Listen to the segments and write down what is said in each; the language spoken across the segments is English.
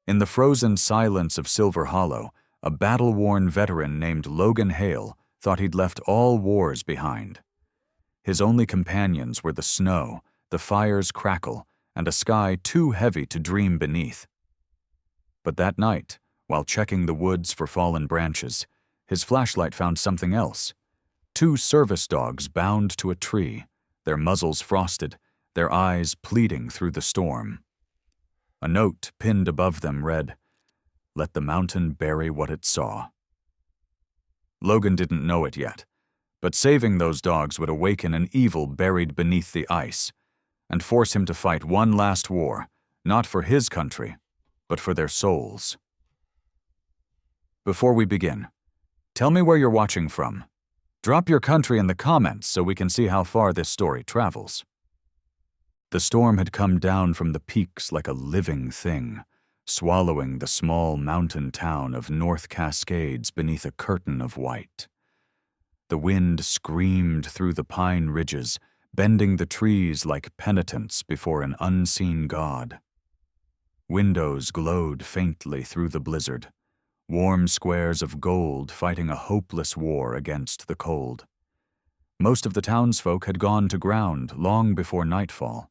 In the frozen silence of Silver Hollow, a battle-worn veteran named Logan Hale thought he'd left all wars behind. His only companions were the snow, the fire's crackle, and a sky too heavy to dream beneath. But that night, while checking the woods for fallen branches, his flashlight found something else. 2 service dogs bound to a tree, their muzzles frosted, their eyes pleading through the storm. A note pinned above them read, "Let the mountain bury what it saw." Logan didn't know it yet, but saving those dogs would awaken an evil buried beneath the ice and force him to fight one last war, not for his country, but for their souls. Before we begin, tell me where you're watching from. Drop your country in the comments so we can see how far this story travels. The storm had come down from the peaks like a living thing, swallowing the small mountain town of North Cascades beneath a curtain of white. The wind screamed through the pine ridges, bending the trees like penitents before an unseen god. Windows glowed faintly through the blizzard, warm squares of gold fighting a hopeless war against the cold. Most of the townsfolk had gone to ground long before nightfall,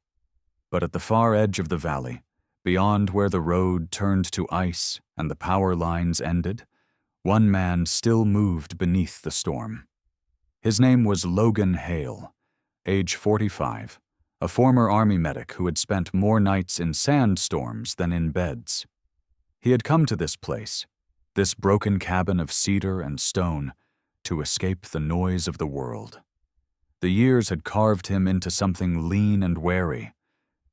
but at the far edge of the valley, beyond where the road turned to ice and the power lines ended, one man still moved beneath the storm. His name was Logan Hale, age 45, a former Army medic who had spent more nights in sandstorms than in beds. He had come to this place, this broken cabin of cedar and stone, to escape the noise of the world. The years had carved him into something lean and wary.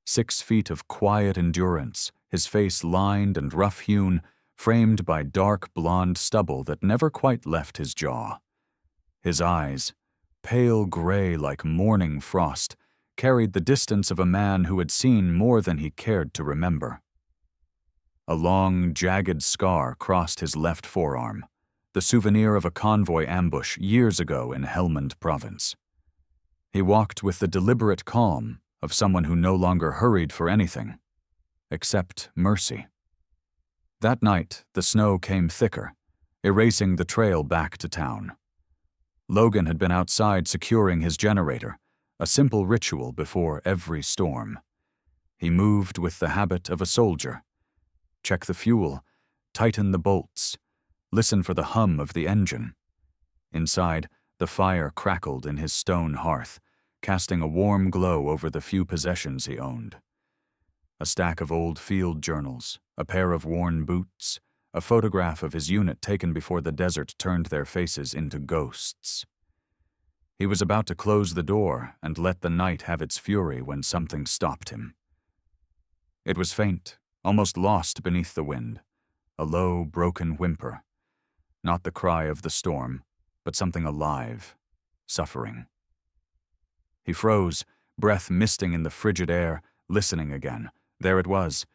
6 feet of quiet endurance, his face lined and rough-hewn, framed by dark blonde stubble that never quite left his jaw. His eyes, pale gray like morning frost, carried the distance of a man who had seen more than he cared to remember. A long, jagged scar crossed his left forearm, the souvenir of a convoy ambush years ago in Helmand Province. He walked with the deliberate calm of someone who no longer hurried for anything, except mercy. That night, the snow came thicker, erasing the trail back to town. Logan had been outside securing his generator, a simple ritual before every storm. He moved with the habit of a soldier. Check the fuel, tighten the bolts, listen for the hum of the engine. Inside, the fire crackled in his stone hearth, casting a warm glow over the few possessions he owned. A stack of old field journals, a pair of worn boots, a photograph of his unit taken before the desert turned their faces into ghosts. He was about to close the door and let the night have its fury when something stopped him. It was faint, almost lost beneath the wind, a low, broken whimper. Not the cry of the storm, but something alive, suffering. He froze, breath misting in the frigid air, listening again. There it was,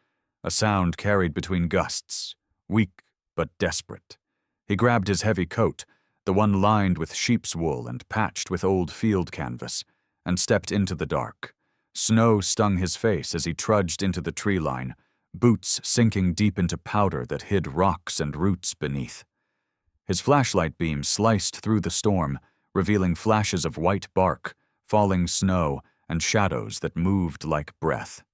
a sound carried between gusts, weak but desperate. He grabbed his heavy coat, the one lined with sheep's wool and patched with old field canvas, and stepped into the dark. Snow stung his face as he trudged into the tree line, boots sinking deep into powder that hid rocks and roots beneath. His flashlight beam sliced through the storm, revealing flashes of white bark, falling snow, and shadows that moved like breath.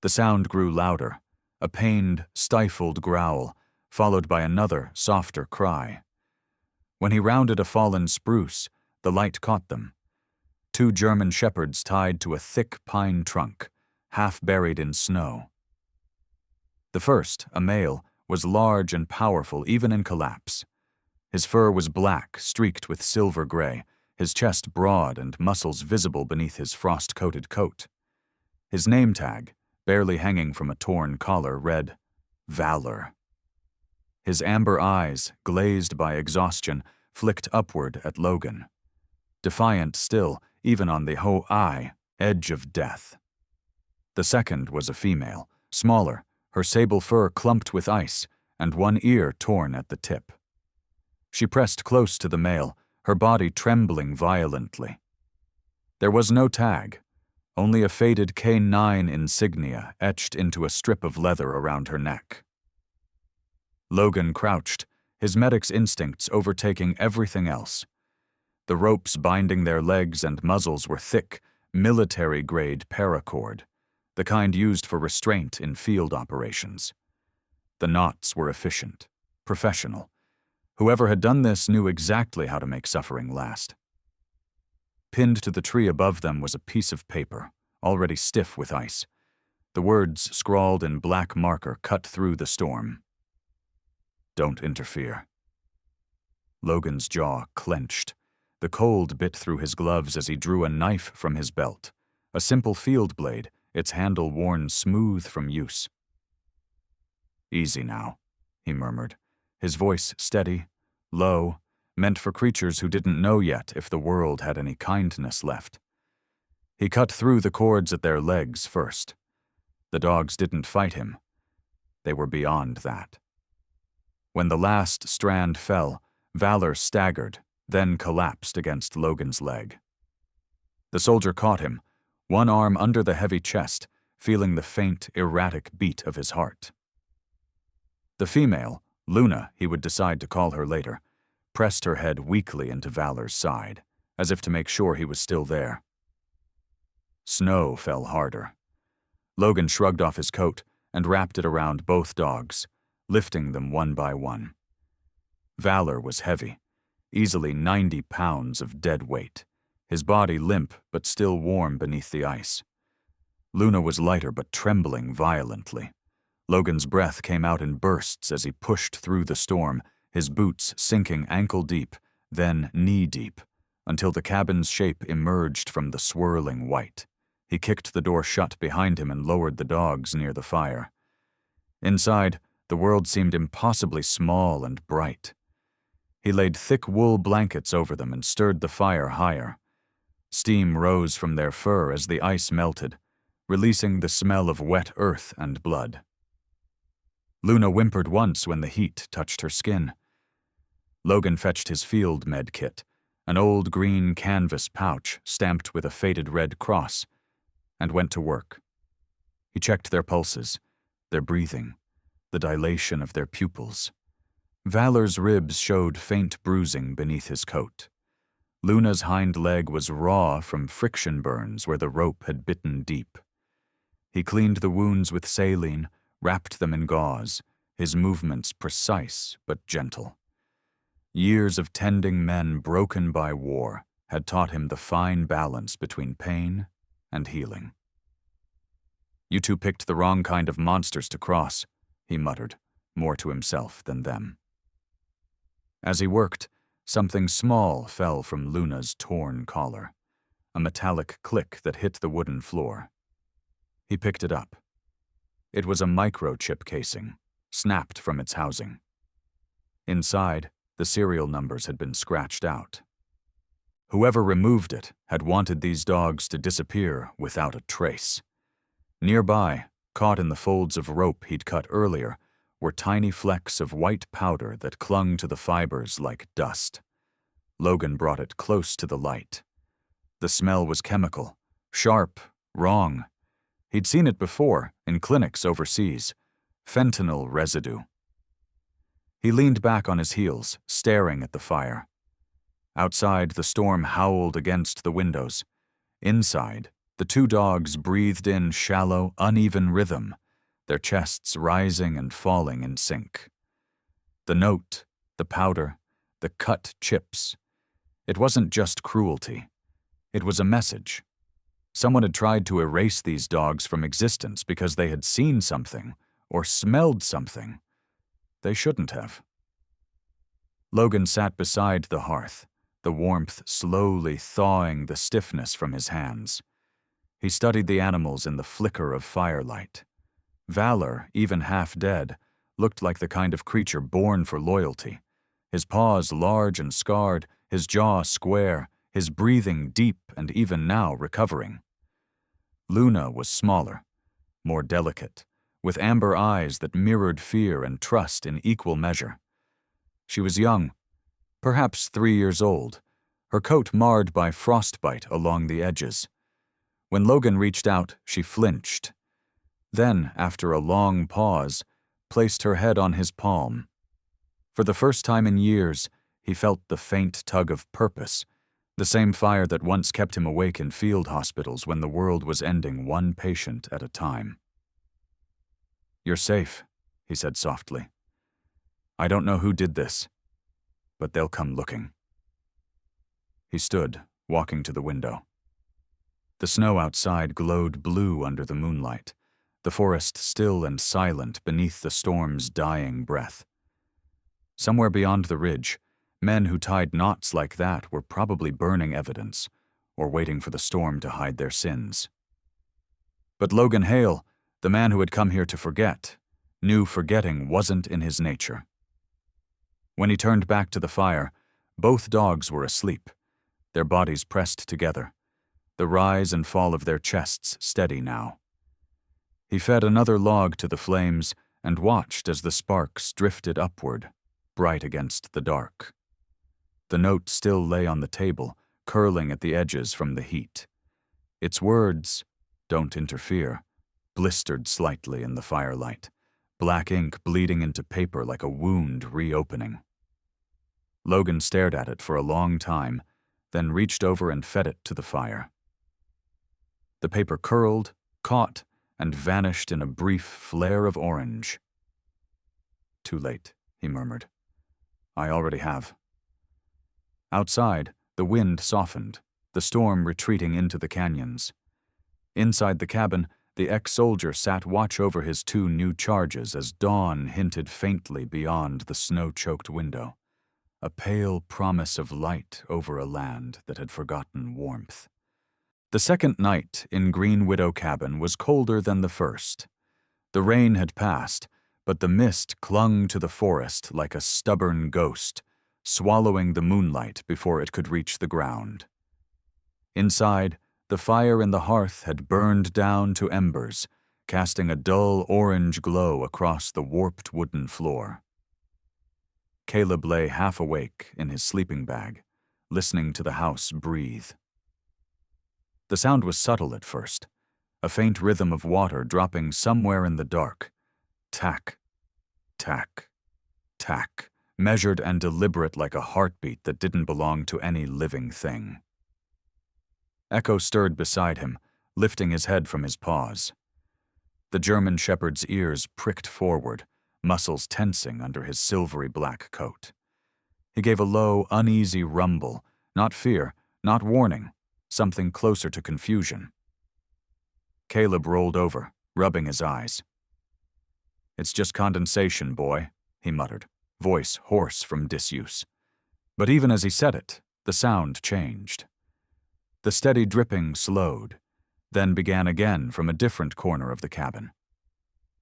The sound grew louder, a pained, stifled growl, followed by another, softer cry. When he rounded a fallen spruce, the light caught them. 2 German shepherds tied to a thick pine trunk, half buried in snow. The first, a male, was large and powerful even in collapse. His fur was black, streaked with silver gray, his chest broad and muscles visible beneath his frost-coated coat. His name tag, barely hanging from a torn collar, read, Valor. His amber eyes, glazed by exhaustion, flicked upward at Logan. Defiant still, even on the ho-ai, edge of death. The second was a female, smaller, her sable fur clumped with ice, and one ear torn at the tip. She pressed close to the male, her body trembling violently. There was no tag, only a faded K9 insignia etched into a strip of leather around her neck. Logan crouched, his medic's instincts overtaking everything else. The ropes binding their legs and muzzles were thick, military-grade paracord, the kind used for restraint in field operations. The knots were efficient, professional. Whoever had done this knew exactly how to make suffering last. Pinned to the tree above them was a piece of paper, already stiff with ice. The words scrawled in black marker cut through the storm. "Don't interfere." Logan's jaw clenched. The cold bit through his gloves as he drew a knife from his belt, a simple field blade, its handle worn smooth from use. "Easy now," he murmured, his voice steady, low, meant for creatures who didn't know yet if the world had any kindness left. He cut through the cords at their legs first. The dogs didn't fight him. They were beyond that. When the last strand fell, Valor staggered, then collapsed against Logan's leg. The soldier caught him, one arm under the heavy chest, feeling the faint, erratic beat of his heart. The female, Luna, he would decide to call her later, pressed her head weakly into Valor's side, as if to make sure he was still there. Snow fell harder. Logan shrugged off his coat and wrapped it around both dogs, lifting them one by one. Valor was heavy, easily 90 pounds of dead weight, his body limp but still warm beneath the ice. Luna was lighter but trembling violently. Logan's breath came out in bursts as he pushed through the storm, his boots sinking ankle-deep, then knee-deep, until the cabin's shape emerged from the swirling white. He kicked the door shut behind him and lowered the dogs near the fire. Inside, the world seemed impossibly small and bright. He laid thick wool blankets over them and stirred the fire higher. Steam rose from their fur as the ice melted, releasing the smell of wet earth and blood. Luna whimpered once when the heat touched her skin. Logan fetched his field med kit, an old green canvas pouch stamped with a faded red cross, and went to work. He checked their pulses, their breathing, the dilation of their pupils. Valor's ribs showed faint bruising beneath his coat. Luna's hind leg was raw from friction burns where the rope had bitten deep. He cleaned the wounds with saline, wrapped them in gauze, his movements precise but gentle. Years of tending men broken by war had taught him the fine balance between pain and healing. "You two picked the wrong kind of monsters to cross," he muttered, more to himself than them. As he worked, something small fell from Luna's torn collar, a metallic click that hit the wooden floor. He picked it up. It was a microchip casing, snapped from its housing. Inside, the serial numbers had been scratched out. Whoever removed it had wanted these dogs to disappear without a trace. Nearby, caught in the folds of rope he'd cut earlier, were tiny flecks of white powder that clung to the fibers like dust. Logan brought it close to the light. The smell was chemical, sharp, wrong. He'd seen it before, in clinics overseas. Fentanyl residue. He leaned back on his heels, staring at the fire. Outside, the storm howled against the windows. Inside, the two dogs breathed in shallow, uneven rhythm, their chests rising and falling in sync. The note, the powder, the cut chips. It wasn't just cruelty. It was a message. Someone had tried to erase these dogs from existence because they had seen something or smelled something. They shouldn't have. Logan sat beside the hearth, the warmth slowly thawing the stiffness from his hands. He studied the animals in the flicker of firelight. Valor, even half dead, looked like the kind of creature born for loyalty. His paws large and scarred, his jaw square, his breathing deep and even now recovering. Luna was smaller, more delicate, with amber eyes that mirrored fear and trust in equal measure. She was young, perhaps 3 years old, her coat marred by frostbite along the edges. When Logan reached out, she flinched. Then, after a long pause, placed her head on his palm, For the first time in years, he felt the faint tug of purpose, the same fire that once kept him awake in field hospitals when the world was ending one patient at a time. "You're safe," he said softly. "I don't know who did this, but they'll come looking." He stood, walking to the window. The snow outside glowed blue under the moonlight, the forest still and silent beneath the storm's dying breath. Somewhere beyond the ridge, men who tied knots like that were probably burning evidence, or waiting for the storm to hide their sins. But Logan Hale, the man who had come here to forget, knew forgetting wasn't in his nature. When he turned back to the fire, both dogs were asleep, their bodies pressed together, the rise and fall of their chests steady now. He fed another log to the flames and watched as the sparks drifted upward, bright against the dark. The note still lay on the table, curling at the edges from the heat. Its words, "Don't interfere," blistered slightly in the firelight, black ink bleeding into paper like a wound reopening. Logan stared at it for a long time, then reached over and fed it to the fire. The paper curled, caught, and vanished in a brief flare of orange. "Too late," he murmured. "I already have." Outside, the wind softened, the storm retreating into the canyons. Inside the cabin, the ex-soldier sat watch over his two new charges as dawn hinted faintly beyond the snow-choked window, a pale promise of light over a land that had forgotten warmth. The second night in Green Widow Cabin was colder than the first. The rain had passed, but the mist clung to the forest like a stubborn ghost, swallowing the moonlight before it could reach the ground. Inside, the fire in the hearth had burned down to embers, casting a dull orange glow across the warped wooden floor. Caleb lay half awake in his sleeping bag, listening to the house breathe. The sound was subtle at first, a faint rhythm of water dropping somewhere in the dark. Tack, tack, tack, measured and deliberate like a heartbeat that didn't belong to any living thing. Echo stirred beside him, lifting his head from his paws. The German shepherd's ears pricked forward, muscles tensing under his silvery black coat. He gave a low, uneasy rumble, not fear, not warning, something closer to confusion. Caleb rolled over, rubbing his eyes. "It's just condensation, boy," he muttered, voice hoarse from disuse. But even as he said it, the sound changed. The steady dripping slowed, then began again from a different corner of the cabin.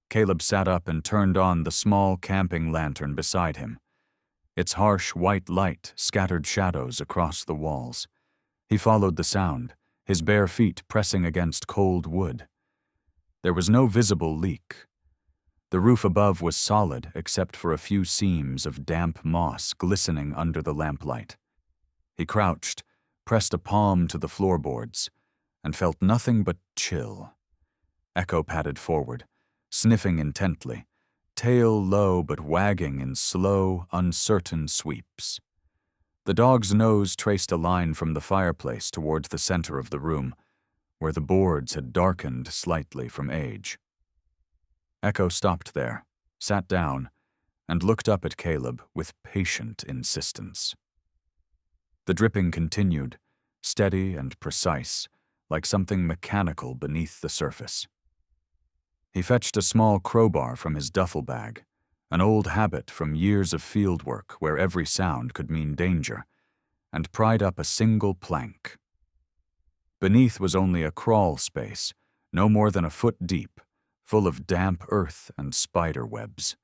Caleb sat up and turned on the small camping lantern beside him. Its harsh white light scattered shadows across the walls. He followed the sound, his bare feet pressing against cold wood. There was no visible leak. The roof above was solid except for a few seams of damp moss glistening under the lamplight. He crouched, pressed a palm to the floorboards, and felt nothing but chill. Echo padded forward, sniffing intently, tail low but wagging in slow, uncertain sweeps. The dog's nose traced a line from the fireplace towards the center of the room, where the boards had darkened slightly from age. Echo stopped there, sat down, and looked up at Caleb with patient insistence. The dripping continued, steady and precise, like something mechanical beneath the surface. He fetched a small crowbar from his duffel bag, an old habit from years of field work where every sound could mean danger, and pried up a single plank. Beneath was only a crawl space, no more than a foot deep, full of damp earth and spider webs.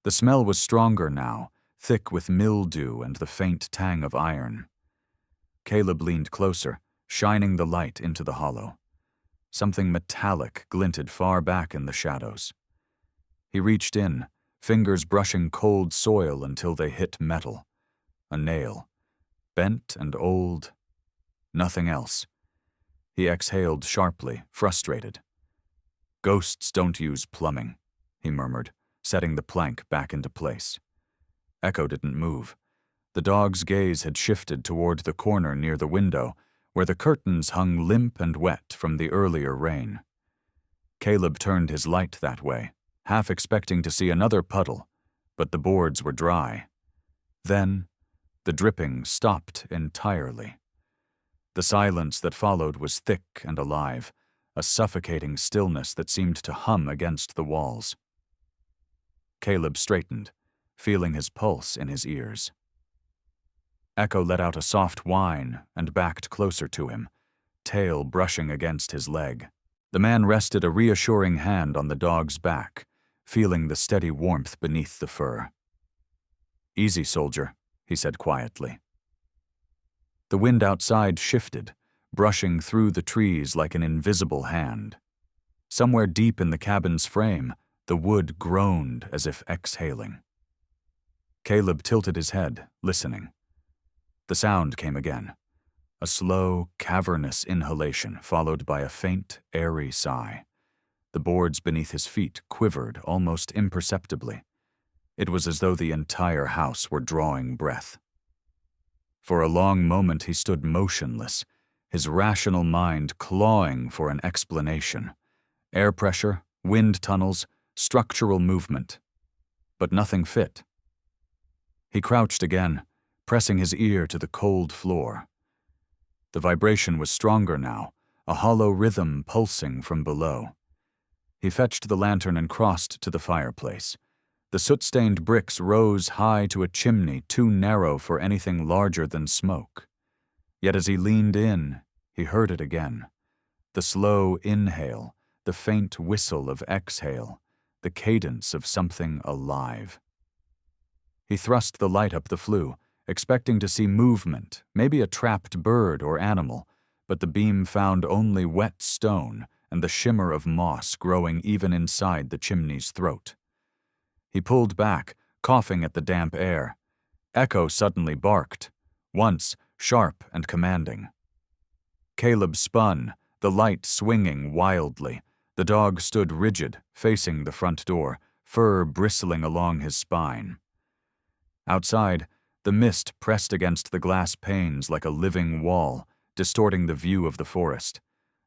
The smell was stronger now, thick with mildew and the faint tang of iron. Caleb leaned closer, shining the light into the hollow. Something metallic glinted far back in the shadows. He reached in, fingers brushing cold soil until they hit metal. A nail. Bent and old. Nothing else. He exhaled sharply, frustrated. "Ghosts don't use plumbing," he murmured, setting the plank back into place. Echo didn't move. The dog's gaze had shifted toward the corner near the window, where the curtains hung limp and wet from the earlier rain. Caleb turned his light that way, half expecting to see another puddle, but the boards were dry. Then, the dripping stopped entirely. The silence that followed was thick and alive, a suffocating stillness that seemed to hum against the walls. Caleb straightened, feeling his pulse in his ears. Echo let out a soft whine and backed closer to him, tail brushing against his leg. The man rested a reassuring hand on the dog's back, feeling the steady warmth beneath the fur. "Easy, soldier," he said quietly. The wind outside shifted, brushing through the trees like an invisible hand. Somewhere deep in the cabin's frame, the wood groaned as if exhaling. Caleb tilted his head, listening. The sound came again, a slow, cavernous inhalation followed by a faint, airy sigh. The boards beneath his feet quivered almost imperceptibly. It was as though the entire house were drawing breath. For a long moment he stood motionless, his rational mind clawing for an explanation. Air pressure, wind tunnels, structural movement. But nothing fit. He crouched again, pressing his ear to the cold floor. The vibration was stronger now, a hollow rhythm pulsing from below. He fetched the lantern and crossed to the fireplace. The soot-stained bricks rose high to a chimney too narrow for anything larger than smoke. Yet as he leaned in, he heard it again. The slow inhale, the faint whistle of exhale, the cadence of something alive. He thrust the light up the flue, expecting to see movement, maybe a trapped bird or animal, but the beam found only wet stone and the shimmer of moss growing even inside the chimney's throat. He pulled back, coughing at the damp air. Echo suddenly barked, once sharp and commanding. Caleb spun, the light swinging wildly. The dog stood rigid, facing the front door, fur bristling along his spine. Outside, the mist pressed against the glass panes like a living wall, distorting the view of the forest.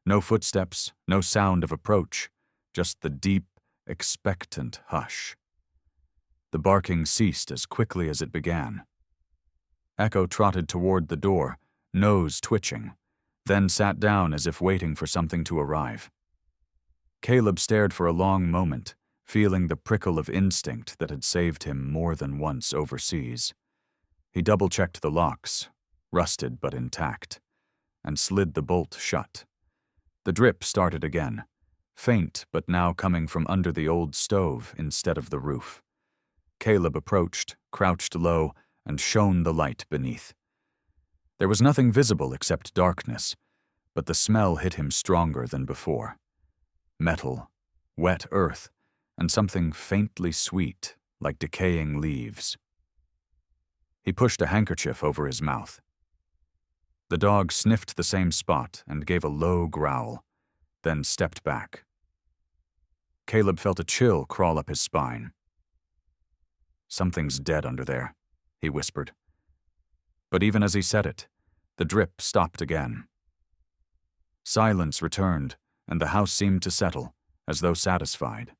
No footsteps, no sound of approach, just the deep, expectant hush. The barking ceased as quickly as it began. Echo trotted toward the door, nose twitching, then sat down as if waiting for something to arrive. Caleb stared for a long moment, feeling the prickle of instinct that had saved him more than once overseas. He double-checked the locks, rusted but intact, and slid the bolt shut. The drip started again, faint but now coming from under the old stove instead of the roof. Caleb approached, crouched low, and shone the light beneath. There was nothing visible except darkness, but the smell hit him stronger than before. Metal, wet earth, and something faintly sweet, like decaying leaves. He pushed a handkerchief over his mouth. The dog sniffed the same spot and gave a low growl, then stepped back. Caleb felt a chill crawl up his spine. "Something's dead under there," he whispered. But even as he said it, the drip stopped again. Silence returned, and the house seemed to settle, as though satisfied.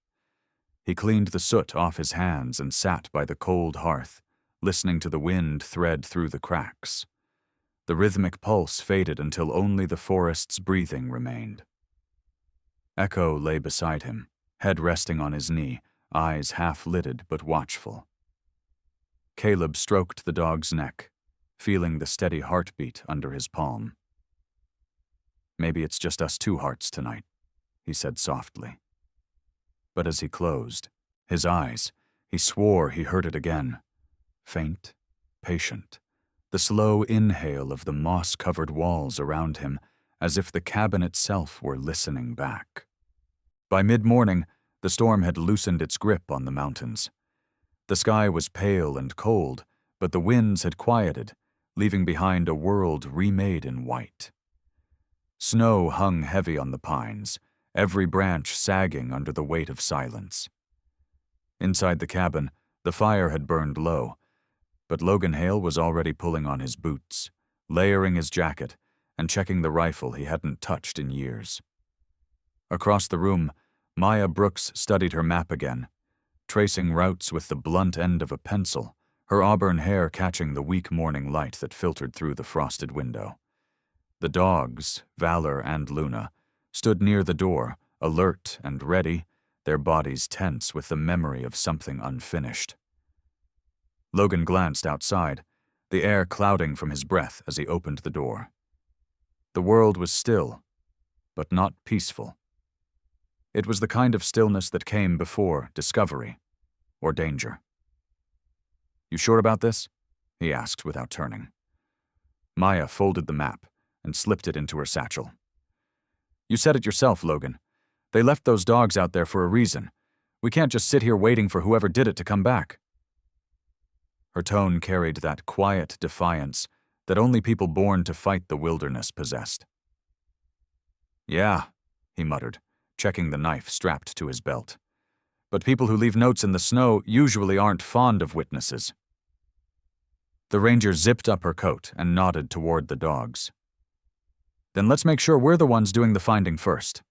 He cleaned the soot off his hands and sat by the cold hearth, listening to the wind thread through the cracks. The rhythmic pulse faded until only the forest's breathing remained. Echo lay beside him, head resting on his knee, eyes half-lidded but watchful. Caleb stroked the dog's neck, feeling the steady heartbeat under his palm. "Maybe it's just us two hearts tonight," he said softly. But as he closed, his eyes, he swore he heard it again. Faint, patient, the slow inhale of the moss-covered walls around him, as if the cabin itself were listening back. By mid-morning, the storm had loosened its grip on the mountains. The sky was pale and cold, but the winds had quieted, leaving behind a world remade in white. Snow hung heavy on the pines, every branch sagging under the weight of silence. Inside the cabin, the fire had burned low, But Logan Hale was already pulling on his boots, layering his jacket, and checking the rifle he hadn't touched in years. Across the room, Maya Brooks studied her map again, tracing routes with the blunt end of a pencil, her auburn hair catching the weak morning light that filtered through the frosted window. The dogs, Valor and Luna, stood near the door, alert and ready, their bodies tense with the memory of something unfinished. Logan glanced outside, the air clouding from his breath as he opened the door. The world was still, but not peaceful. It was the kind of stillness that came before discovery or danger. "You sure about this?" he asked without turning. Maya folded the map and slipped it into her satchel. "You said it yourself, Logan. They left those dogs out there for a reason. We can't just sit here waiting for whoever did it to come back." Her tone carried that quiet defiance that only people born to fight the wilderness possessed. "Yeah," he muttered, checking the knife strapped to his belt. "But people who leave notes in the snow usually aren't fond of witnesses." The ranger zipped up her coat and nodded toward the dogs. "Then let's make sure we're the ones doing the finding first."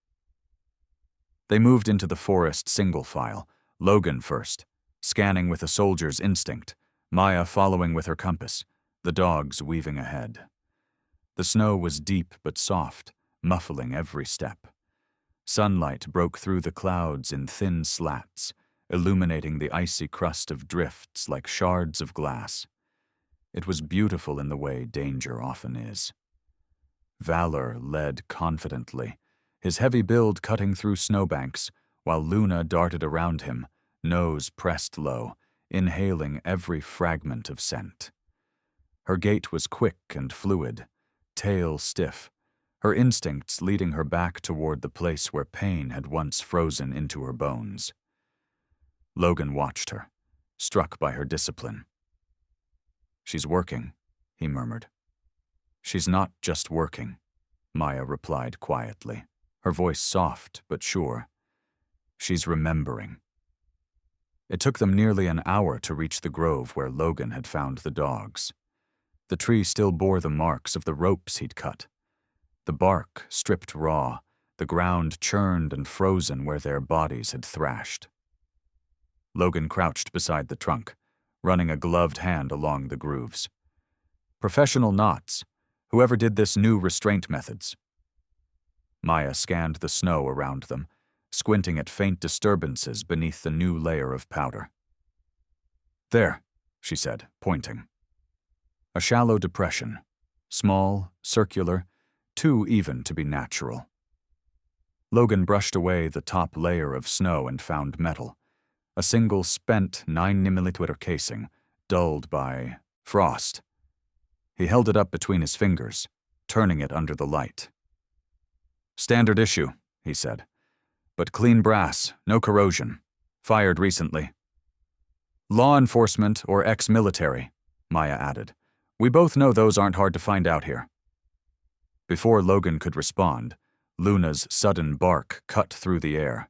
They moved into the forest single file, Logan first, scanning with a soldier's instinct, Maya following with her compass, the dogs weaving ahead. The snow was deep but soft, muffling every step. Sunlight broke through the clouds in thin slats, illuminating the icy crust of drifts like shards of glass. It was beautiful in the way danger often is. Valor led confidently, his heavy build cutting through snowbanks, while Luna darted around him, nose pressed low, inhaling every fragment of scent. Her gait was quick and fluid, tail stiff, her instincts leading her back toward the place where pain had once frozen into her bones. Logan watched her, struck by her discipline. "She's working," he murmured. "She's not just working," Maya replied quietly, her voice soft but sure. "She's remembering." It took them nearly an hour to reach the grove where Logan had found the dogs. The tree still bore the marks of the ropes he'd cut. The bark stripped raw, the ground churned and frozen where their bodies had thrashed. Logan crouched beside the trunk, running a gloved hand along the grooves. Professional knots. Whoever did this knew restraint methods. Maya scanned the snow around them, squinting at faint disturbances beneath the new layer of powder. "There," she said, pointing. A shallow depression, small, circular, too even to be natural. Logan brushed away the top layer of snow and found metal, a single spent 9mm casing, dulled by frost. He held it up between his fingers, turning it under the light. "Standard issue," he said, "but clean brass, no corrosion. Fired recently." "Law enforcement or ex-military," Maya added. "We both know those aren't hard to find out here." Before Logan could respond, Luna's sudden bark cut through the air.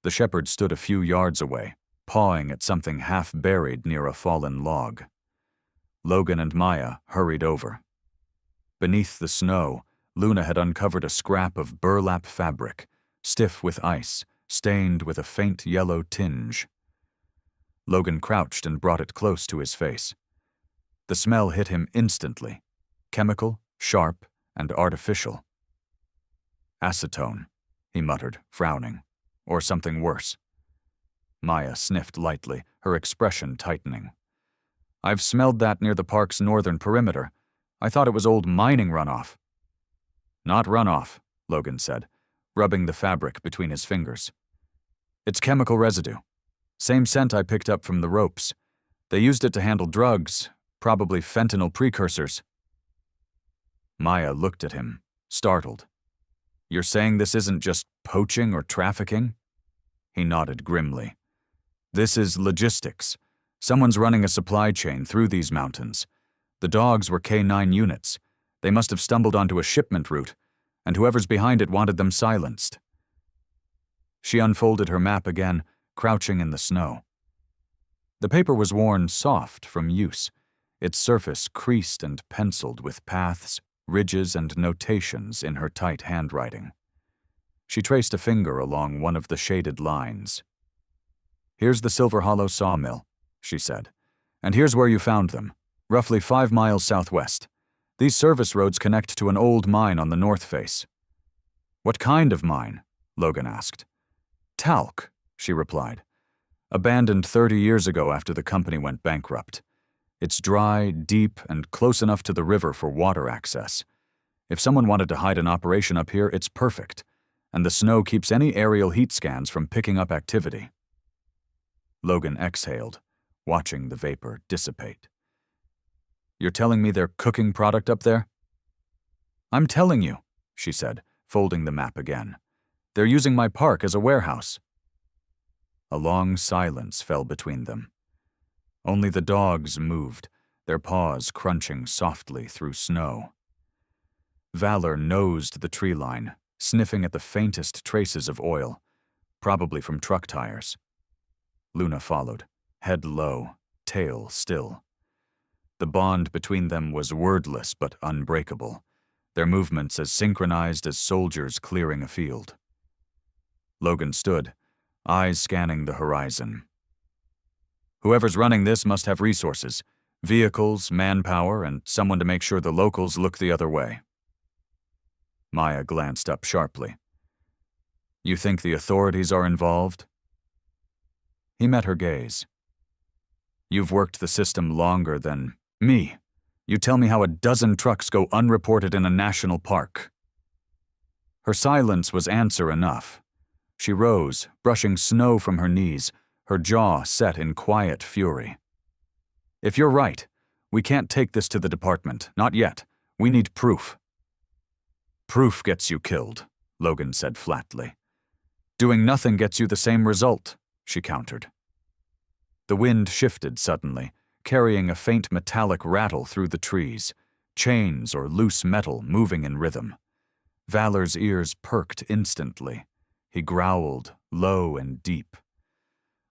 The shepherd stood a few yards away, pawing at something half buried near a fallen log. Logan and Maya hurried over. Beneath the snow, Luna had uncovered a scrap of burlap fabric, stiff with ice, stained with a faint yellow tinge. Logan crouched and brought it close to his face. The smell hit him instantly, chemical, sharp, and artificial. "Acetone," he muttered, frowning. "Or something worse." Maya sniffed lightly, her expression tightening. "I've smelled that near the park's northern perimeter. I thought it was old mining runoff." "Not runoff," Logan said, rubbing the fabric between his fingers. "It's chemical residue. Same scent I picked up from the ropes. They used it to handle drugs, probably fentanyl precursors." Maya looked at him, startled. "You're saying this isn't just poaching or trafficking?" He nodded grimly. "This is logistics. Someone's running a supply chain through these mountains. The dogs were K9 units. They must have stumbled onto a shipment route, and whoever's behind it wanted them silenced." She unfolded her map again, crouching in the snow. The paper was worn soft from use, its surface creased and penciled with paths, ridges, and notations in her tight handwriting. She traced a finger along one of the shaded lines. "Here's the Silver Hollow sawmill," she said. "And here's where you found them, roughly 5 miles southwest. These service roads connect to an old mine on the north face." "What kind of mine?" Logan asked. "Talc," she replied. "Abandoned 30 years ago after the company went bankrupt. It's dry, deep, and close enough to the river for water access. If someone wanted to hide an operation up here, it's perfect, and the snow keeps any aerial heat scans from picking up activity." Logan exhaled, watching the vapor dissipate. "You're telling me they're cooking product up there?" "I'm telling you," she said, folding the map again. "They're using my park as a warehouse." A long silence fell between them. Only the dogs moved, their paws crunching softly through snow. Valor nosed the tree line, sniffing at the faintest traces of oil, probably from truck tires. Luna followed, head low, tail still. The bond between them was wordless but unbreakable, their movements as synchronized as soldiers clearing a field. Logan stood, eyes scanning the horizon. "Whoever's running this must have resources, vehicles, manpower, and someone to make sure the locals look the other way." Maya glanced up sharply. "You think the authorities are involved?" He met her gaze. "You've worked the system longer than me. You tell me how a dozen trucks go unreported in a national park." Her silence was answer enough. She rose, brushing snow from her knees, her jaw set in quiet fury. "If you're right, we can't take this to the department, not yet. We need proof." "Proof gets you killed," Logan said flatly. "Doing nothing gets you the same result," she countered. The wind shifted suddenly, carrying a faint metallic rattle through the trees, chains or loose metal moving in rhythm. Valor's ears perked instantly. He growled, low and deep.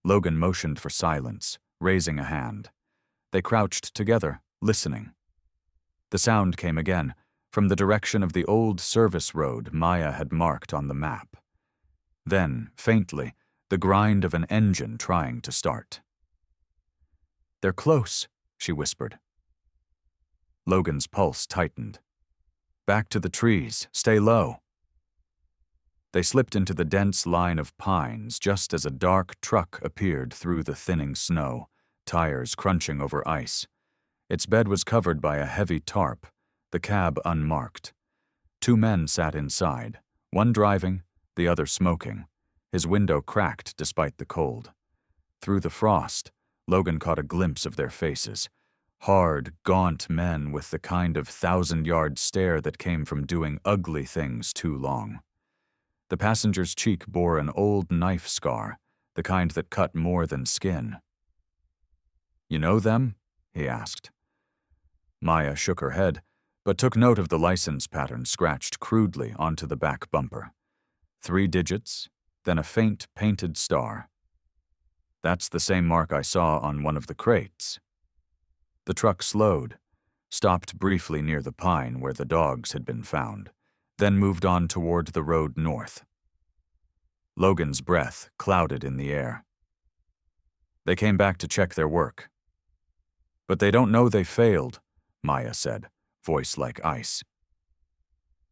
Logan motioned for silence, raising a hand. They crouched together, listening. The sound came again, from the direction of the old service road Maya had marked on the map. Then, faintly, the grind of an engine trying to start. "They're close," she whispered. Logan's pulse tightened. "Back to the trees, stay low." They slipped into the dense line of pines just as a dark truck appeared through the thinning snow, tires crunching over ice. Its bed was covered by a heavy tarp, the cab unmarked. 2 men sat inside, one driving, the other smoking, his window cracked despite the cold. Through the frost, Logan caught a glimpse of their faces, hard, gaunt men with the kind of 1,000-yard stare that came from doing ugly things too long. The passenger's cheek bore an old knife scar, the kind that cut more than skin. "You know them?" he asked. Maya shook her head, but took note of the license pattern scratched crudely onto the back bumper. 3 digits, then a faint painted star. "That's the same mark I saw on one of the crates." The truck slowed, stopped briefly near the pine where the dogs had been found, then moved on toward the road north. Logan's breath clouded in the air. "They came back to check their work." "But they don't know they failed," Maya said, voice like ice.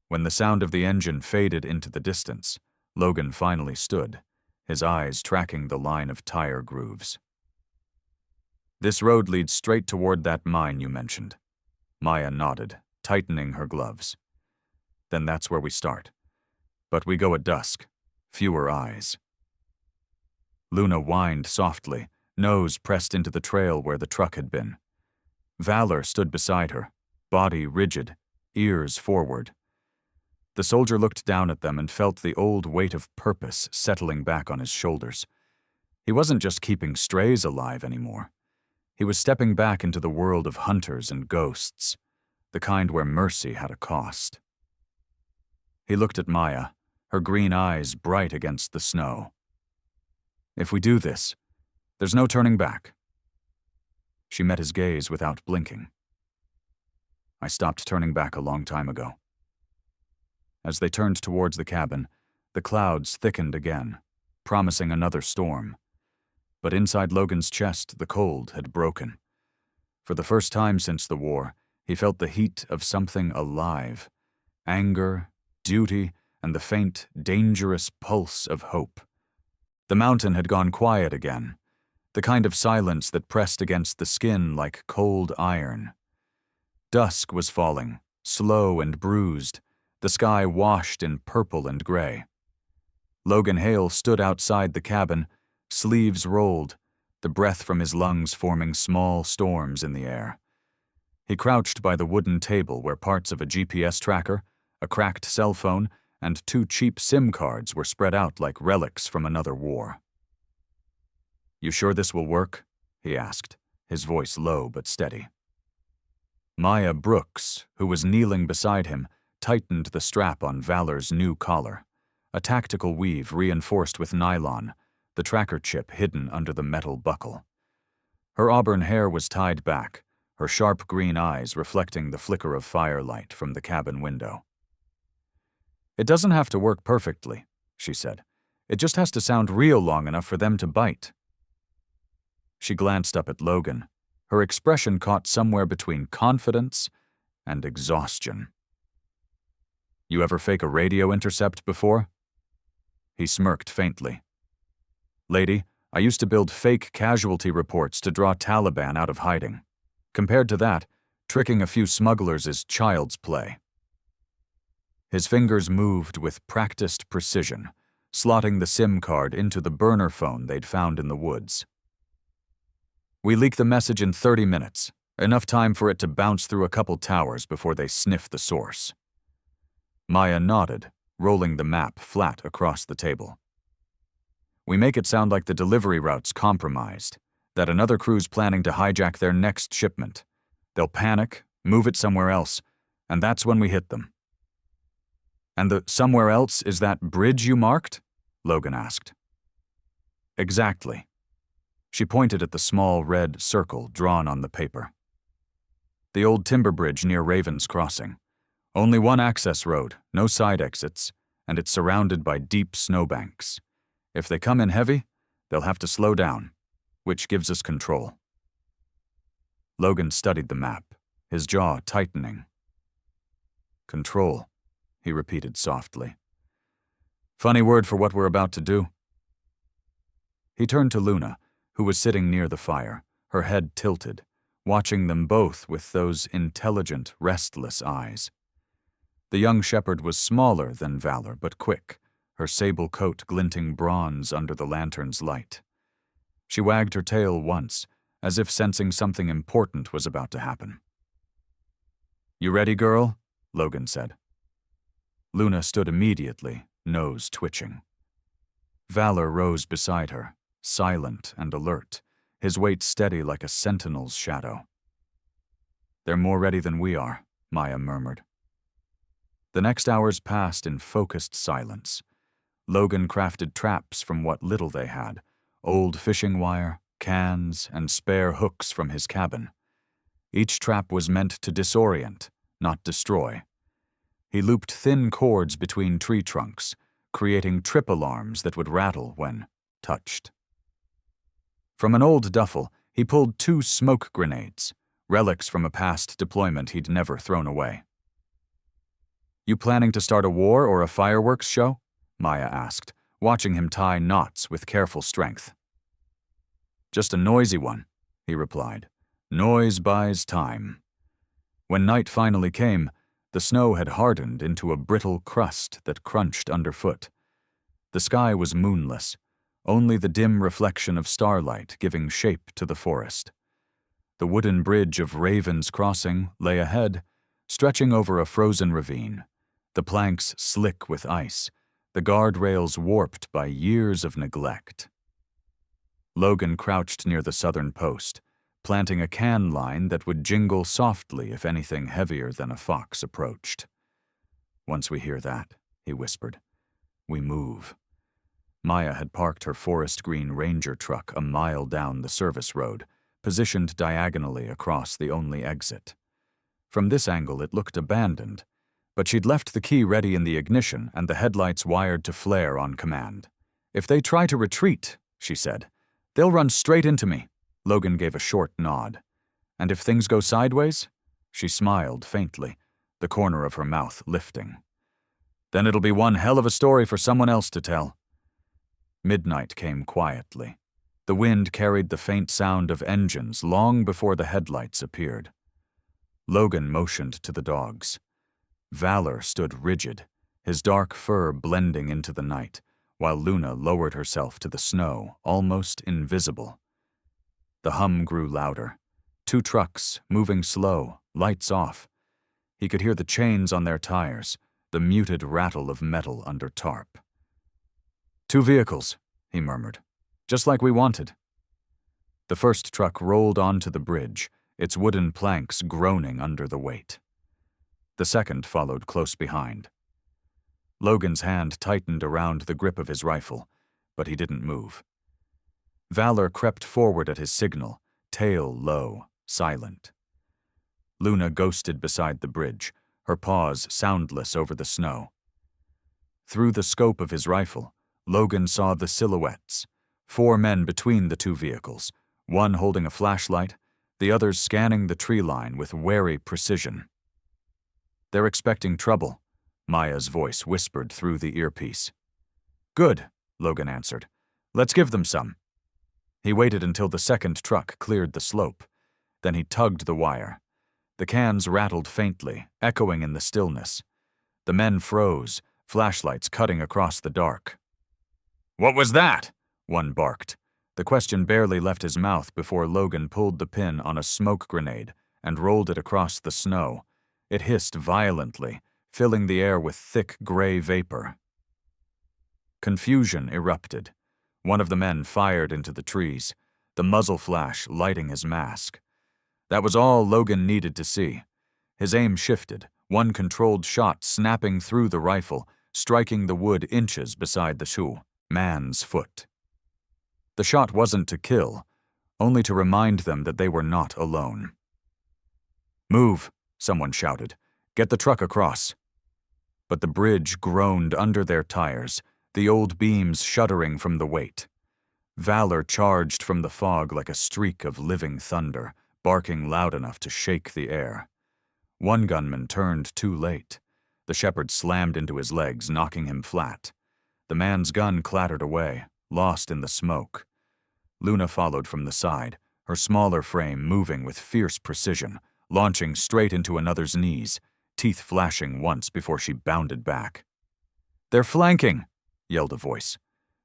When the sound of the engine faded into the distance, Logan finally stood, his eyes tracking the line of tire grooves. "This road leads straight toward that mine you mentioned." Maya nodded, tightening her gloves. "Then that's where we start. But we go at dusk. Fewer eyes." Luna whined softly, nose pressed into the trail where the truck had been. Valor stood beside her, body rigid, ears forward. The soldier looked down at them and felt the old weight of purpose settling back on his shoulders. He wasn't just keeping strays alive anymore. He was stepping back into the world of hunters and ghosts, the kind where mercy had a cost. He looked at Maya, her green eyes bright against the snow. "If we do this, there's no turning back." She met his gaze without blinking. I stopped turning back a long time ago. As they turned towards the cabin, the clouds thickened again, promising another storm. But inside Logan's chest, the cold had broken. For the first time since the war, he felt the heat of something alive. Anger, duty, and the faint, dangerous pulse of hope. The mountain had gone quiet again, the kind of silence that pressed against the skin like cold iron. Dusk was falling, slow and bruised, the sky washed in purple and gray. Logan Hale stood outside the cabin, sleeves rolled, the breath from his lungs forming small storms in the air. He crouched by the wooden table where parts of a GPS tracker, a cracked cell phone, and 2 cheap SIM cards were spread out like relics from another war. "You sure this will work?" he asked, his voice low but steady. Maya Brooks, who was kneeling beside him, tightened the strap on Valor's new collar, a tactical weave reinforced with nylon, the tracker chip hidden under the metal buckle. Her auburn hair was tied back, her sharp green eyes reflecting the flicker of firelight from the cabin window. "It doesn't have to work perfectly," she said. "It just has to sound real long enough for them to bite." She glanced up at Logan, her expression caught somewhere between confidence and exhaustion. "You ever fake a radio intercept before?" He smirked faintly. "Lady, I used to build fake casualty reports to draw Taliban out of hiding. Compared to that, tricking a few smugglers is child's play." His fingers moved with practiced precision, slotting the SIM card into the burner phone they'd found in the woods. "We leak the message in 30 minutes, enough time for it to bounce through a couple towers before they sniff the source." Maya nodded, rolling the map flat across the table. "We make it sound like the delivery route's compromised, that another crew's planning to hijack their next shipment. They'll panic, move it somewhere else, and that's when we hit them." "And the somewhere else is that bridge you marked?" Logan asked. "Exactly." She pointed at the small red circle drawn on the paper. "The old timber bridge near Raven's Crossing. Only one access road, no side exits, and it's surrounded by deep snowbanks. If they come in heavy, they'll have to slow down, which gives us control." Logan studied the map, his jaw tightening. "Control," he repeated softly. "Funny word for what we're about to do." He turned to Luna, who was sitting near the fire, her head tilted, watching them both with those intelligent, restless eyes. The young shepherd was smaller than Valor, but quick, her sable coat glinting bronze under the lantern's light. She wagged her tail once, as if sensing something important was about to happen. "You ready, girl?" Logan said. Luna stood immediately, nose twitching. Valor rose beside her, silent and alert, his weight steady like a sentinel's shadow. "They're more ready than we are," Maya murmured. The next hours passed in focused silence. Logan crafted traps from what little they had, old fishing wire, cans, and spare hooks from his cabin. Each trap was meant to disorient, not destroy. He looped thin cords between tree trunks, creating trip alarms that would rattle when touched. From an old duffel, he pulled 2 smoke grenades, relics from a past deployment he'd never thrown away. "You planning to start a war or a fireworks show?" Maya asked, watching him tie knots with careful strength. "Just a noisy one," he replied. "Noise buys time." When night finally came, the snow had hardened into a brittle crust that crunched underfoot. The sky was moonless, only the dim reflection of starlight giving shape to the forest. The wooden bridge of Raven's Crossing lay ahead, stretching over a frozen ravine, the planks slick with ice, the guardrails warped by years of neglect. Logan crouched near the southern post, planting a can line that would jingle softly if anything heavier than a fox approached. "Once we hear that," he whispered, "we move." Maya had parked her forest green Ranger truck a mile down the service road, positioned diagonally across the only exit. From this angle, it looked abandoned, but she'd left the key ready in the ignition and the headlights wired to flare on command. "If they try to retreat," she said, "they'll run straight into me." Logan gave a short nod. "And if things go sideways?" She smiled faintly, the corner of her mouth lifting. "Then it'll be one hell of a story for someone else to tell." Midnight came quietly. The wind carried the faint sound of engines long before the headlights appeared. Logan motioned to the dogs. Valor stood rigid, his dark fur blending into the night, while Luna lowered herself to the snow, almost invisible. The hum grew louder. 2 trucks, moving slow, lights off. He could hear the chains on their tires, the muted rattle of metal under tarp. 2 vehicles, he murmured. "Just like we wanted." The first truck rolled onto the bridge, its wooden planks groaning under the weight. The second followed close behind. Logan's hand tightened around the grip of his rifle, but he didn't move. Valor crept forward at his signal, tail low, silent. Luna ghosted beside the bridge, her paws soundless over the snow. Through the scope of his rifle, Logan saw the silhouettes, 4 men between the 2 vehicles, one holding a flashlight, the others scanning the tree line with wary precision. "They're expecting trouble," Maya's voice whispered through the earpiece. "Good," Logan answered. "Let's give them some." He waited until the second truck cleared the slope. Then he tugged the wire. The cans rattled faintly, echoing in the stillness. The men froze, flashlights cutting across the dark. "What was that?" one barked. The question barely left his mouth before Logan pulled the pin on a smoke grenade and rolled it across the snow. It hissed violently, filling the air with thick gray vapor. Confusion erupted. One of the men fired into the trees, the muzzle flash lighting his mask. That was all Logan needed to see. His aim shifted, one controlled shot snapping through the rifle, striking the wood inches beside the man's foot. The shot wasn't to kill, only to remind them that they were not alone. "Move," someone shouted. "Get the truck across." But the bridge groaned under their tires, the old beams shuddering from the weight. Valor charged from the fog like a streak of living thunder, barking loud enough to shake the air. One gunman turned too late. The shepherd slammed into his legs, knocking him flat. The man's gun clattered away, lost in the smoke. Luna followed from the side, her smaller frame moving with fierce precision, launching straight into another's knees, teeth flashing once before she bounded back. "They're flanking!" yelled a voice.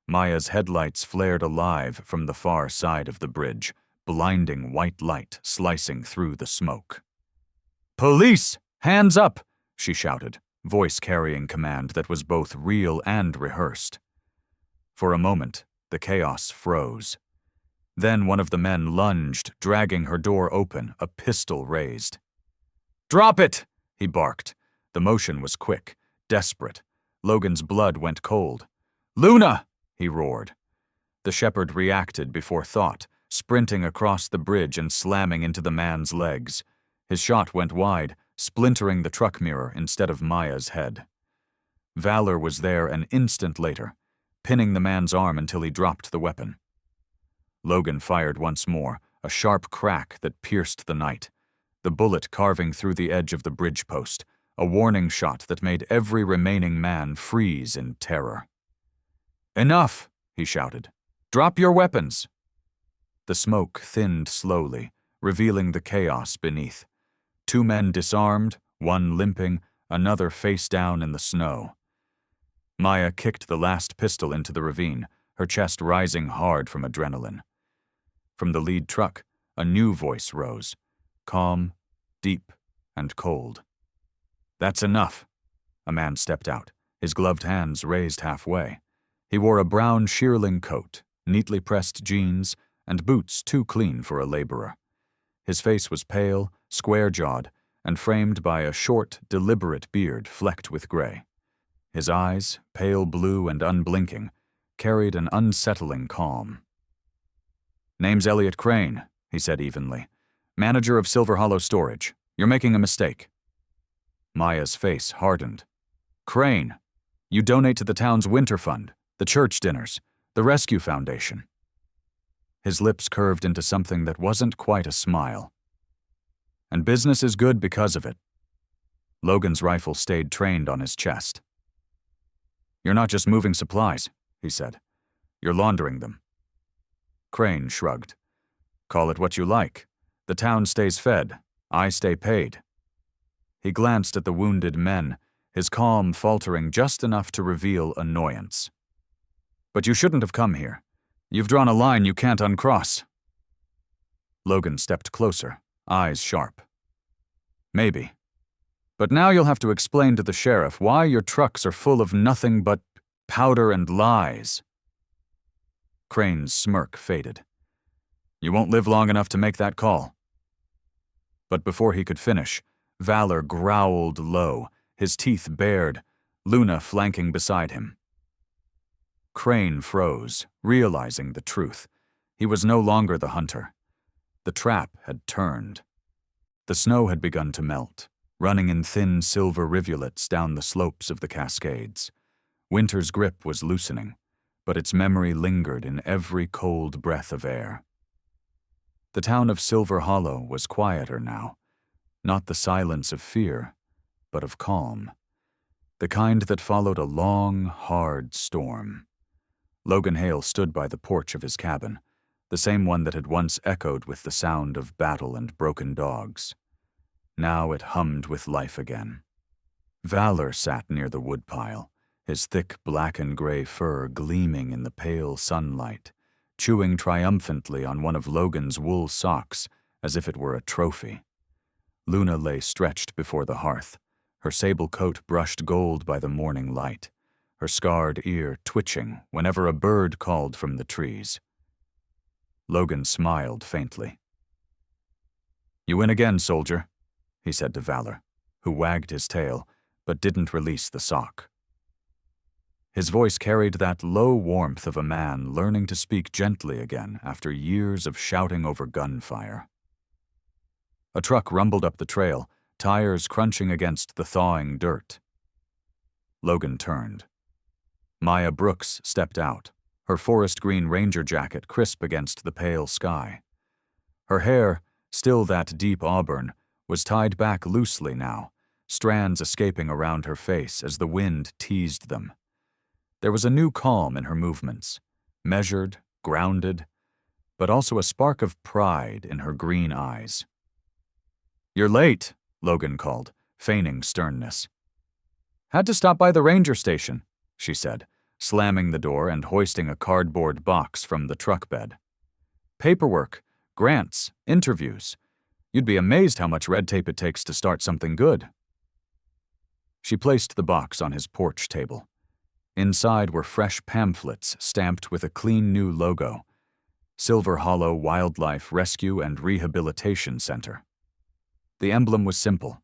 Maya's headlights flared alive from the far side of the bridge, blinding white light slicing through the smoke. "Police! Hands up!" she shouted, voice carrying command that was both real and rehearsed. For a moment, the chaos froze. Then one of the men lunged, dragging her door open, a pistol raised. "Drop it!" he barked. The motion was quick, desperate. Logan's blood went cold. "Luna!" he roared. The shepherd reacted before thought, sprinting across the bridge and slamming into the man's legs. His shot went wide, splintering the truck mirror instead of Maya's head. Valor was there an instant later, pinning the man's arm until he dropped the weapon. Logan fired once more, a sharp crack that pierced the night, the bullet carving through the edge of the bridge post, a warning shot that made every remaining man freeze in terror. "Enough!" he shouted. "Drop your weapons!" The smoke thinned slowly, revealing the chaos beneath. 2 men disarmed, one limping, another face down in the snow. Maya kicked the last pistol into the ravine, her chest rising hard from adrenaline. From the lead truck, a new voice rose, calm, deep, and cold. "That's enough." A man stepped out, his gloved hands raised halfway. He wore a brown shearling coat, neatly pressed jeans, and boots too clean for a laborer. His face was pale, square-jawed, and framed by a short, deliberate beard flecked with gray. His eyes, pale blue and unblinking, carried an unsettling calm. "Name's Elliot Crane," he said evenly. Manager of Silver Hollow Storage. You're making a mistake. Maya's face hardened. Crane, you donate to the town's winter fund, the church dinners, the rescue foundation. His lips curved into something that wasn't quite a smile. And business is good because of it. Logan's rifle stayed trained on his chest. You're not just moving supplies, he said. You're laundering them. Crane shrugged. Call it what you like. The town stays fed. I stay paid. He glanced at the wounded men, his calm faltering just enough to reveal annoyance. But you shouldn't have come here. You've drawn a line you can't uncross. Logan stepped closer, eyes sharp. Maybe. But now you'll have to explain to the sheriff why your trucks are full of nothing but powder and lies. Crane's smirk faded. You won't live long enough to make that call. But before he could finish, Valor growled low, his teeth bared, Luna flanking beside him. Crane froze, realizing the truth. He was no longer the hunter. The trap had turned. The snow had begun to melt, running in thin silver rivulets down the slopes of the Cascades. Winter's grip was loosening, but its memory lingered in every cold breath of air. The town of Silver Hollow was quieter now, not the silence of fear, but of calm, the kind that followed a long, hard storm. Logan Hale stood by the porch of his cabin, the same one that had once echoed with the sound of battle and broken dogs. Now it hummed with life again. Valor sat near the woodpile, his thick black and gray fur gleaming in the pale sunlight, chewing triumphantly on one of Logan's wool socks as if it were a trophy. Luna lay stretched before the hearth, her sable coat brushed gold by the morning light, her scarred ear twitching whenever a bird called from the trees. Logan smiled faintly. You win again, soldier, he said to Valor, who wagged his tail but didn't release the sock. His voice carried that low warmth of a man learning to speak gently again after years of shouting over gunfire. A truck rumbled up the trail, tires crunching against the thawing dirt. Logan turned. Maya Brooks stepped out, her forest green ranger jacket crisp against the pale sky. Her hair, still that deep auburn, was tied back loosely now, strands escaping around her face as the wind teased them. There was a new calm in her movements, measured, grounded, but also a spark of pride in her green eyes. You're late, Logan called, feigning sternness. Had to stop by the ranger station, she said, slamming the door and hoisting a cardboard box from the truck bed. Paperwork, grants, interviews. You'd be amazed how much red tape it takes to start something good. She placed the box on his porch table. Inside were fresh pamphlets stamped with a clean new logo, Silver Hollow Wildlife Rescue and Rehabilitation Center. The emblem was simple,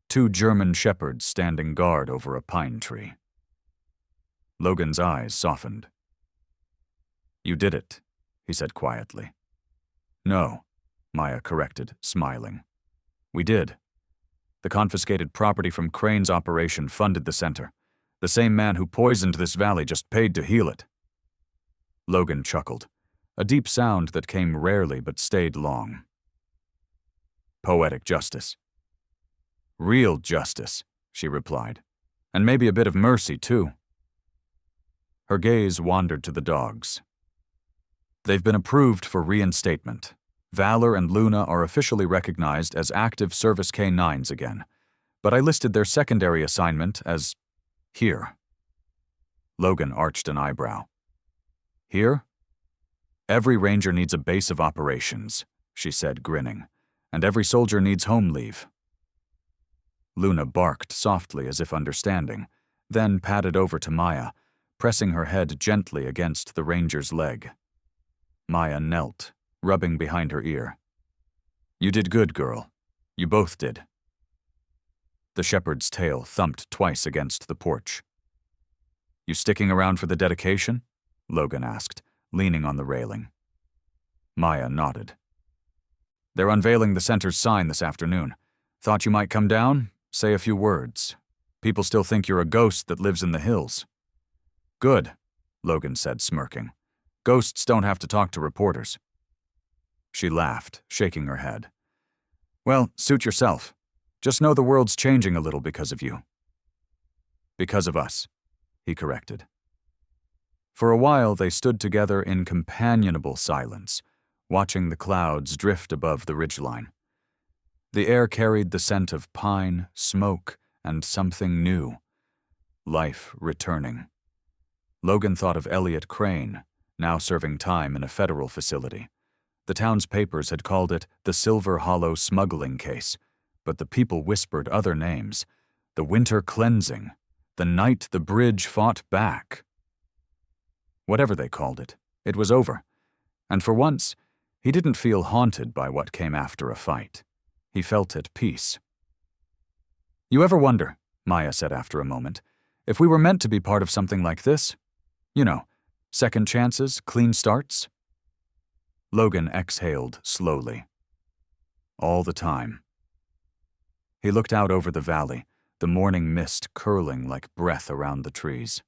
2 German shepherds standing guard over a pine tree. Logan's eyes softened. You did it, he said quietly. No, Maya corrected, smiling. We did. The confiscated property from Crane's operation funded the center. The same man who poisoned this valley just paid to heal it. Logan chuckled, a deep sound that came rarely but stayed long. Poetic justice. Real justice, she replied, and maybe a bit of mercy, too. Her gaze wandered to the dogs. They've been approved for reinstatement. Valor and Luna are officially recognized as active service K-9s again, but I listed their secondary assignment as here. Logan arched an eyebrow. Here? Every ranger needs a base of operations, she said, grinning, and every soldier needs home leave. Luna barked softly as if understanding, then padded over to Maya, pressing her head gently against the ranger's leg. Maya knelt, rubbing behind her ear. You did good, girl. You both did. The shepherd's tail thumped twice against the porch. You sticking around for the dedication? Logan asked, leaning on the railing. Maya nodded. They're unveiling the center's sign this afternoon. Thought you might come down, say a few words. People still think you're a ghost that lives in the hills." "Good," Logan said, smirking. "Ghosts don't have to talk to reporters." She laughed, shaking her head. "Well, suit yourself. Just know the world's changing a little because of you." "Because of us," he corrected. For a while they stood together in companionable silence, watching the clouds drift above the ridgeline. The air carried the scent of pine, smoke, and something new. Life returning. Logan thought of Elliot Crane, now serving time in a federal facility. The town's papers had called it the Silver Hollow smuggling case, but the people whispered other names. The winter cleansing. The night the bridge fought back. Whatever they called it, it was over. And for once, he didn't feel haunted by what came after a fight. He felt at peace. "You ever wonder," Maya said after a moment, "if we were meant to be part of something like this? You know, second chances, clean starts?" Logan exhaled slowly. All the time. He looked out over the valley, the morning mist curling like breath around the trees.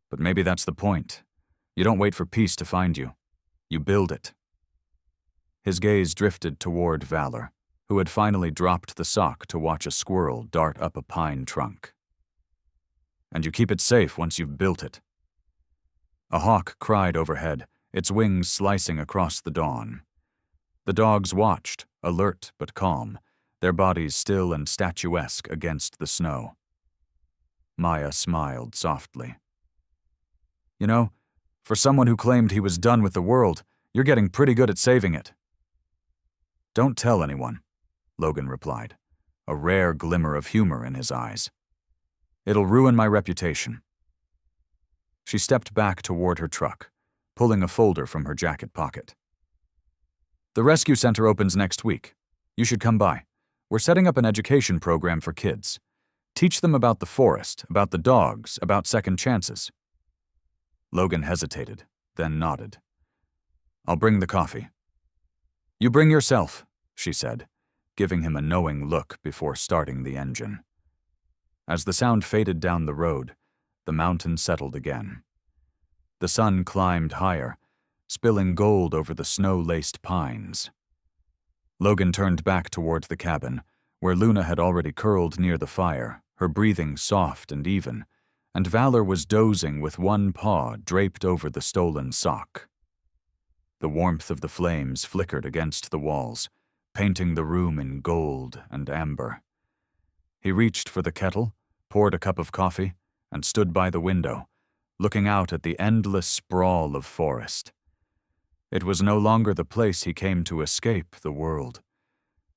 But maybe that's the point. You don't wait for peace to find you. You build it. His gaze drifted toward Valor, who had finally dropped the sock to watch a squirrel dart up a pine trunk. "And you keep it safe once you've built it." A hawk cried overhead, its wings slicing across the dawn. The dogs watched, alert but calm, their bodies still and statuesque against the snow. Maya smiled softly. "You know, for someone who claimed he was done with the world, you're getting pretty good at saving it." "Don't tell anyone," Logan replied, a rare glimmer of humor in his eyes. "It'll ruin my reputation." She stepped back toward her truck, pulling a folder from her jacket pocket. "The rescue center opens next week. You should come by. We're setting up an education program for kids. Teach them about the forest, about the dogs, about second chances." Logan hesitated, then nodded. "I'll bring the coffee." "You bring yourself," she said, giving him a knowing look before starting the engine. As the sound faded down the road, the mountain settled again. The sun climbed higher, spilling gold over the snow-laced pines. Logan turned back toward the cabin, where Luna had already curled near the fire, her breathing soft and even, and Valor was dozing with one paw draped over the stolen sock. The warmth of the flames flickered against the walls, painting the room in gold and amber. He reached for the kettle, poured a cup of coffee, and stood by the window, looking out at the endless sprawl of forest. It was no longer the place he came to escape the world.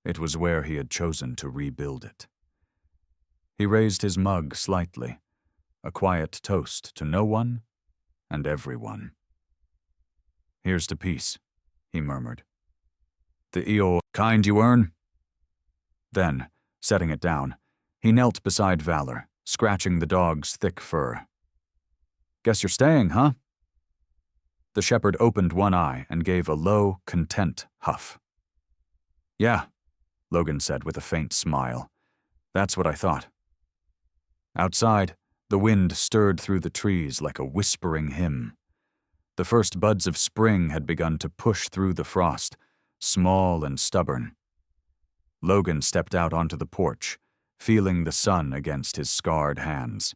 It was where he had chosen to rebuild it. He raised his mug slightly, a quiet toast to no one and everyone. "Here's to peace," he murmured. "The eo kind you earn." Then, setting it down, he knelt beside Valor, scratching the dog's thick fur. "Guess you're staying, huh?" The shepherd opened one eye and gave a low, content huff. "Yeah," Logan said with a faint smile. "That's what I thought." Outside, the wind stirred through the trees like a whispering hymn. The first buds of spring had begun to push through the frost, small and stubborn. Logan stepped out onto the porch, feeling the sun against his scarred hands.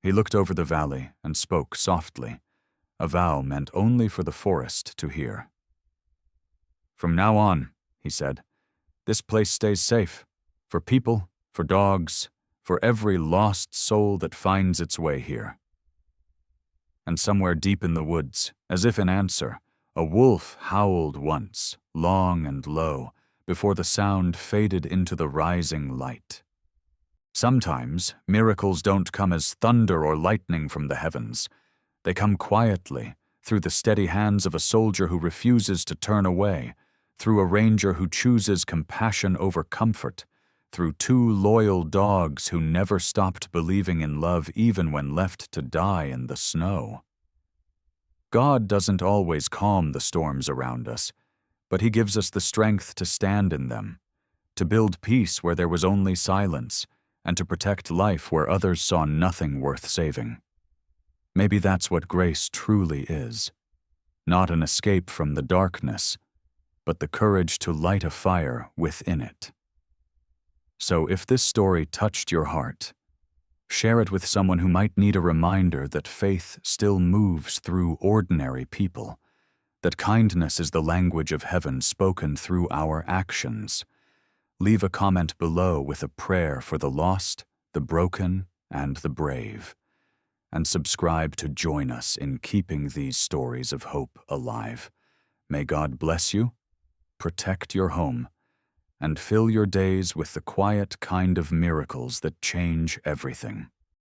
He looked over the valley and spoke softly, a vow meant only for the forest to hear. "From now on," he said, "this place stays safe, for people, for dogs, for every lost soul that finds its way here." And somewhere deep in the woods, as if in answer, a wolf howled once, long and low, before the sound faded into the rising light. Sometimes miracles don't come as thunder or lightning from the heavens. They come quietly, through the steady hands of a soldier who refuses to turn away, through a ranger who chooses compassion over comfort, through two loyal dogs who never stopped believing in love even when left to die in the snow. God doesn't always calm the storms around us, but He gives us the strength to stand in them, to build peace where there was only silence, and to protect life where others saw nothing worth saving. Maybe that's what grace truly is. Not an escape from the darkness, but the courage to light a fire within it. So if this story touched your heart, share it with someone who might need a reminder that faith still moves through ordinary people, that kindness is the language of heaven spoken through our actions. Leave a comment below with a prayer for the lost, the broken, and the brave. And subscribe to join us in keeping these stories of hope alive. May God bless you, protect your home, and fill your days with the quiet kind of miracles that change everything.